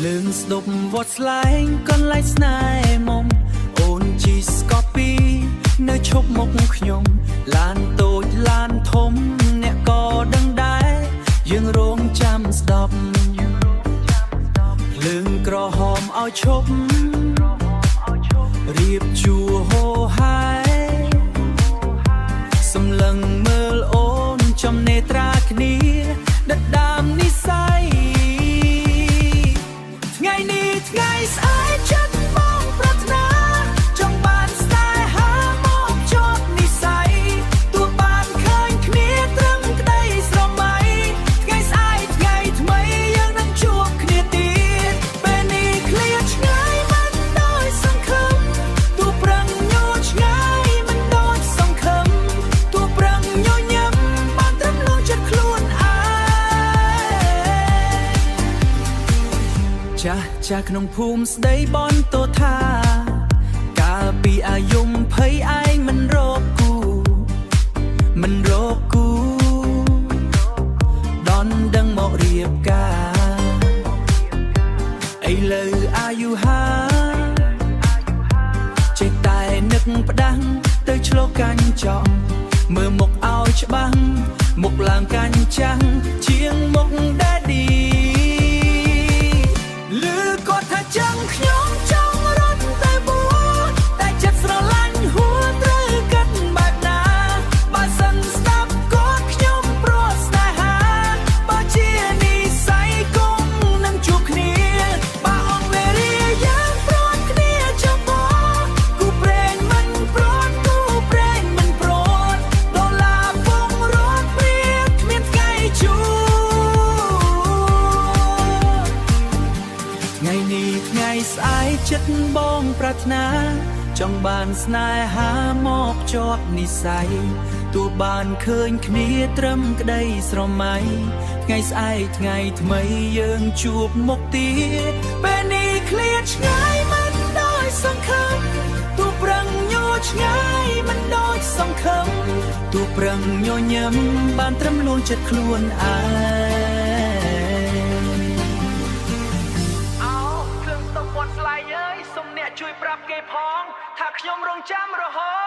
លឿងស្ដប់វត្តស្លែងកន្លែងស្នេហ៍មុំអូនជីស្កូពីនៅឈប់មុខខ្ញុំឡានតូចឡានធំអ្នកក៏ដឹងដែរយើងរងចាំស្ដប់លឿងក្រហមឲ្យឈប់រៀបជួហោហាយសំឡឹងមើលអូនចំនេត្រាគ្នាដិតដាមនិស័យថ្ងៃនេះថ្ងៃស្អែកចិត្តបងប្រាថ្នាចង់បានស្នេហាមកជាប់និស័យទោះបានឃើញគ្នាត្រឹមក្តីស្រមៃថ្ងៃស្អែកថ្ងៃថ្មីយើងនឹងជួបគ្នាទៀតពេលនេះឃ្លាតឆ្ងាយមិនដោយសង្ឃឹមទោះប្រឹងញូរឆ្ងាយមិនដោយសង្ឃឹមទោះប្រឹងញញឹមបានត្រឹមលួងចិត្តខ្លួនឯងចាស់ចាស់ក្នុងភូមិស្ដីបនតូថាកាលពីអាយុ20ឯងមិនរកគូមិនរកគូដនដឹងមករៀបការឥឡូវអាយុ50ចេះតែនឹកផ្ដាំងទៅឆ្លុះកាញ់ចង់មើលមុខឲ្យច្បាស់មុខឡើងកាញ់ចាំងជាងមុខ Daddyលឺគាត់ថាចឹងខ្ញុំចង់រត់ទៅបួតែចិត្តស្រឡាញ់ហួរត្រូវកាត់បែបណាបើសិនស្ដាប់គាត់ខ្ញុំព្រោះស្នេហាបើជានិស័យគង់នឹងជួបគ្នាបើអង្គវេរាយ៉ាងព្រាត់គ្នាចំពោះគូព្រេងមិនព្រាត់គូព្រេងមិនព្រាត់ដុល្លារពងរត់ព្រៀបគ្មានថ្ងៃជួបថ្ងៃនេះថ្ងៃស្អែកចិត្តបងប្រាថ្នាចង់បានស្នេហាមកជាប់និស័យទោះបានឃើញគ្នាត្រឹមក្តីស្រមៃថ្ងៃស្អែកថ្ងៃថ្មីយើងជួបមុខទៀតពេលនេះឃ្លាតឆ្ងាយមិនដោយសង្ឃឹមទោះប្រឹងញូរឆ្ងាយមិនដោយសង្ឃឹមទោះប្រឹងញញឹមបានត្រឹមលួងចិត្តខ្លួនឯងជួយប្រាប់គេផងថាខ្ញុំរងចាំរហូត